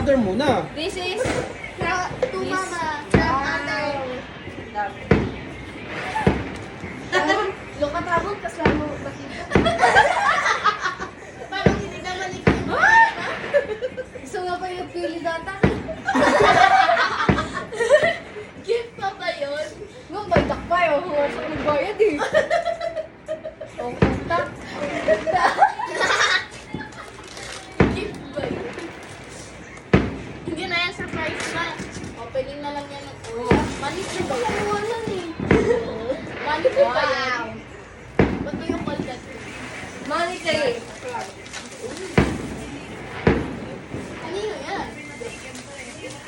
mother muna. This is To mama. From ate. Lukatabog kasama makita. Parang hindi naman ikaw. Gusto nga pa yung pili data. Gift pa ba yun? Nung may takpay, oh, huwag sa nagbayad eh. Ang kontak. Gift ba yun? Hindi na yan surprise na. Opening na lang yan ng Money to ba yan? Iwanan eh. Money to ba yan? Ba't mo yung call that? Money kayo. Ano yun yan?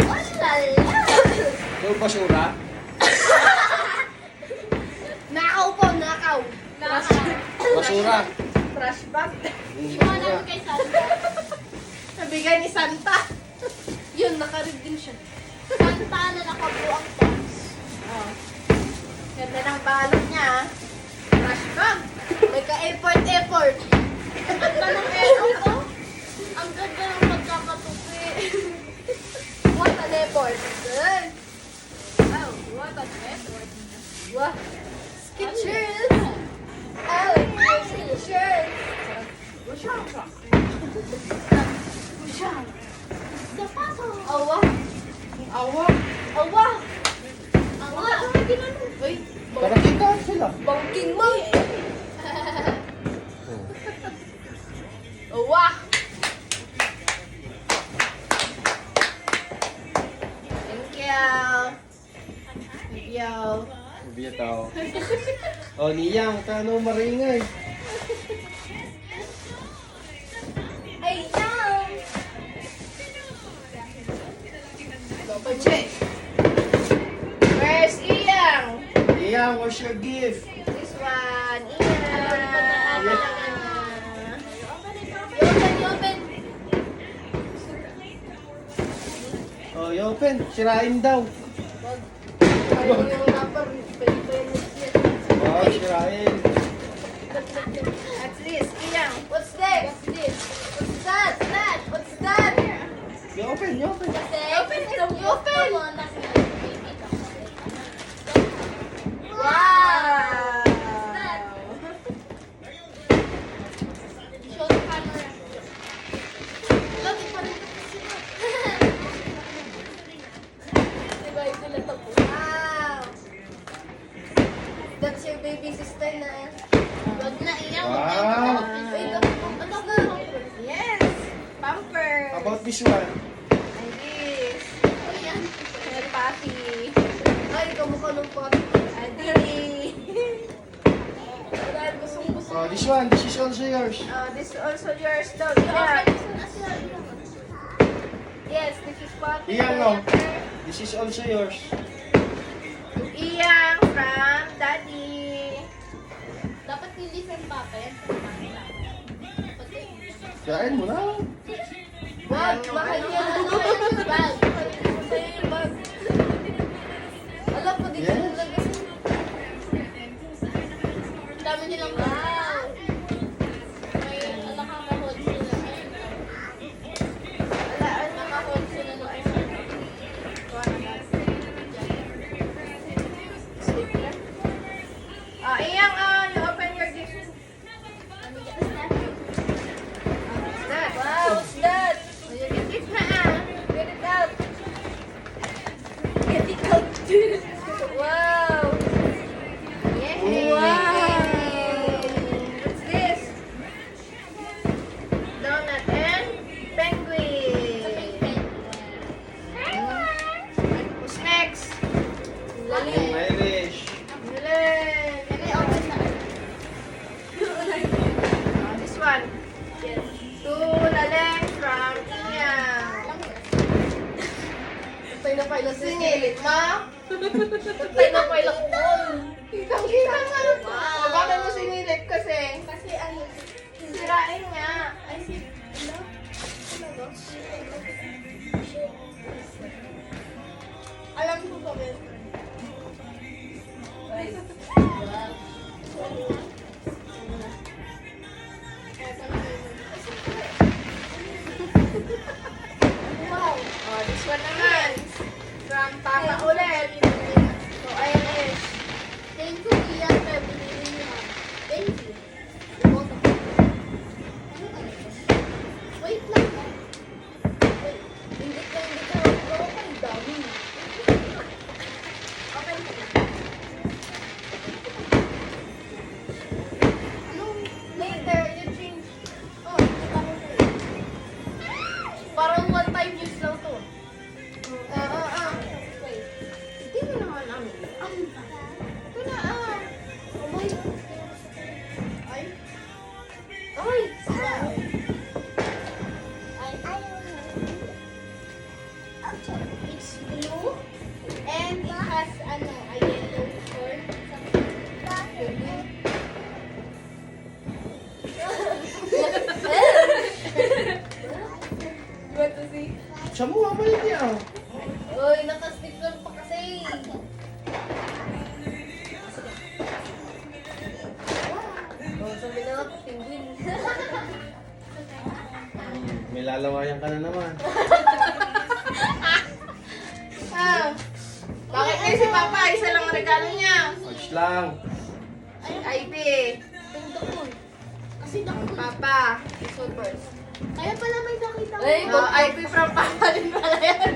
Oh, lala! Yung basura. Nakaw po, nakaw. Basura. Trash bag. Yung Iwan basura. namin kay Santa. Nabigay ni Santa. Yun, nakarid din siya. Santa na nakabuang box. Oh. Ganda ng balot niya, ah. Trash bag. May ka-effort. Ang ganda ng effort, oh. Ang ganda ng pagkakatupi. What an effort. Good. Oh, what an effort. What? Skechers. Oh, Skechers. Sapatos. Awa. Awa. Awa. Awa. Uy, Tara kita sila. bangking mo. Awa. Thank you. Thank you. Biya tao. Oh, niyang, kano maringay. Ay, yum. Pache. Where's Iyang? Niyang, what's your gift? This one, Iyang. I-open. Oh, i-open. Sirain daw. Ayaw yung number. Pwede-pwede yan. Oh, sirain. What's this? Iyang. What's this? What's this? What's that? What's that? I-open, i-open. Kasi, Open it, yung open. gusto mo na baby ka. Wow! Show the camera. Lagi pa rin ito sila. Diba yung sila tapo? Wow! That's your baby sister na. Wag na iyak. Wow. Wait, ano na? Yes! Pamper! How about this one? And this. Ayan. Hair patty. Ay, kamukha ng patty. Adiri. Dahil gustong-gusto. Oh, this one. This is also yours. This is also yours daw. Open Yeah. this one as well. Yes, this is patty. Iyang, no? This is also yours. Iyang from Daddy. Dapat hindi from papa yan. Kain mo na. Wag, mahal yan. Ano yan? Bag. Sa'yo yung bag. Alam ko, di ko Yes. nalagay. Ang dami nilang wow. May alakang mahod sila. Nakahod sila ng iPhone. Iyang, you open your gift. What's that? Wow, what's that? Your gift na Get it out. Get it out. Wow. Yay. Wow. What's this? Donut and penguin. What's next? Yung Irish. Galing. Open na. This one. Yes. To Laleng from Iyang. Patay na pala singilit mo. Patay na pala ko. Kitang-kita nga na to. Wow. Bakit mo singilit kasi? Kasi ano, Sirain nga. ay si, ano? Ano? Alam ko ba, Ben? Wow. May nakastick lang pa kasi. Oh, sabi na nga, penguin. May lalawayan ka na naman. Ah, bakit ngayon si Papa? Isa lang ang regalo niya. Ayos lang. Ivy. Tungtong. Kasi Ang nakita. Papa. Super. Kaya pala may nakita ko. Ay, Ivy from Papa din pala yan.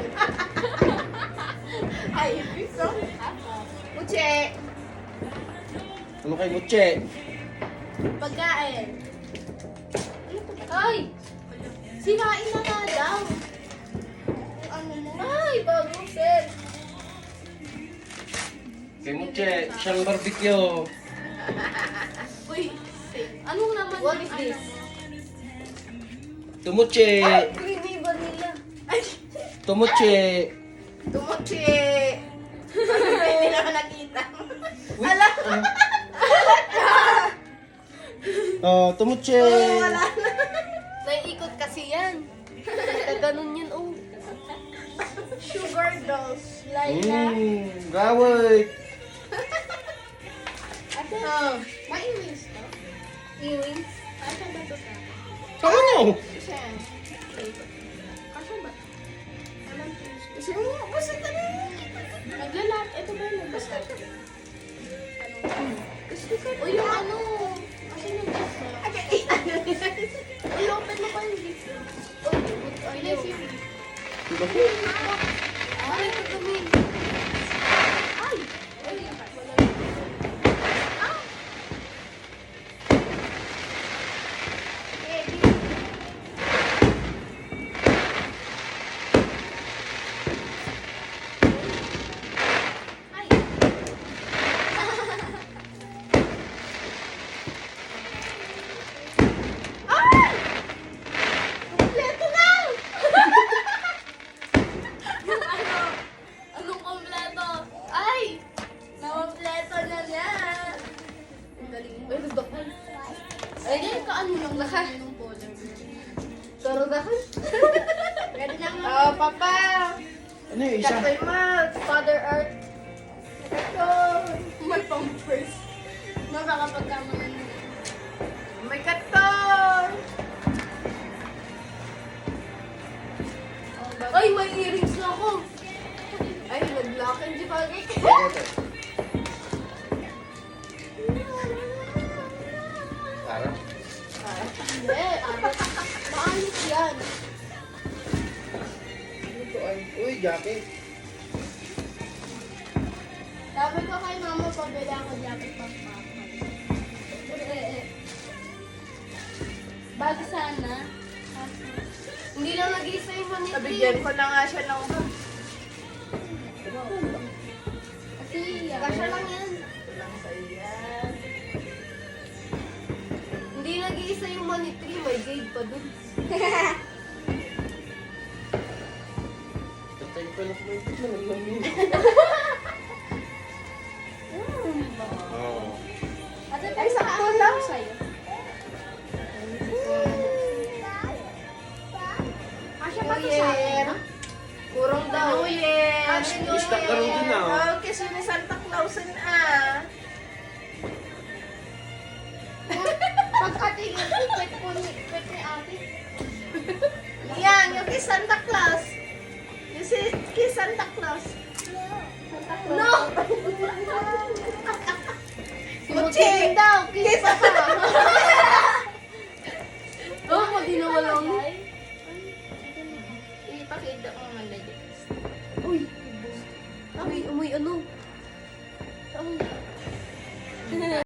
Ivy from Papa. Uche. Ano kay Butche? Pagkain. Ay! Sinain na nga daw. Ano mo? Ay, bagong set. Kay Butche, siyang barbecue. Uy, ano naman What yung is this? ano? Tumuche! Ay, creamy vanilla. Ay, Tumuche! tumuchi. Hindi naman nakita. Uy, Ala. Oh, tumuche! Oh, wala na. Naiikot kasi yan. Ganun yun, oh. Sugar dolls. Laila. Gaway! Ate, Oh. ma-earrings to? Earrings. Asa ba ito sa? Saan nyo? Siya. Asa ba? Alam ko. Siya mo. Basta ka na. Naglalat. Ito ba yung naglalat? Gusto ka O yung ano? Kasi yung gift mo. Uy, open mo pa yung gift mo. Uy, nice yung gift. Ay, ito kami. Ay! Ay, wala lang. Ah! Ay! Ay! Kompleto na! Yung ano? Anong kompleto? Ay! Kompleto na na. Ang galing mo. Ay, gusto ko. Ay, yan ka ano lang naka ng color. Karugahan. Pwede na nga. Oh, Papa. Ano yung isa? Katoy Max. Father Art. Katoy. May pampers. Makakapagkama na nila. May katoy. Ay, may earrings na ako. Ay, naglakan di bagay. Para? Hindi, maayos yan. Ito ay, uy, jacket. Sabi ko kay mama, pabili ako jacket pang papa. Bag sana. Hindi lang nag-isa yung maniti. Nabigyan ko na nga siya ng Kasi yan. Kasya lang yan. Lang sa iyan. Hindi nag-iisa yung manitri. May jade pa dun. Tatay pa lang may ito na naglamin. Oo. Ate, Ay, sakto lang. Sa'yo. Kasya pa to sa akin, ha? Kurong daw. New Year. Happy New Stock ka rin din, ah. Oh, kasi ni Santa Clausen ah. Pagkatingin ko, pwede ni ate. Yan, yung kay Santa Claus. Yung si kay Santa Claus. No! Muchi! daw, kiss pa ka. Oh, pag ginawa lang. Ipakita ko naman na dyan. Uy! Uy, umoy ano? Uy,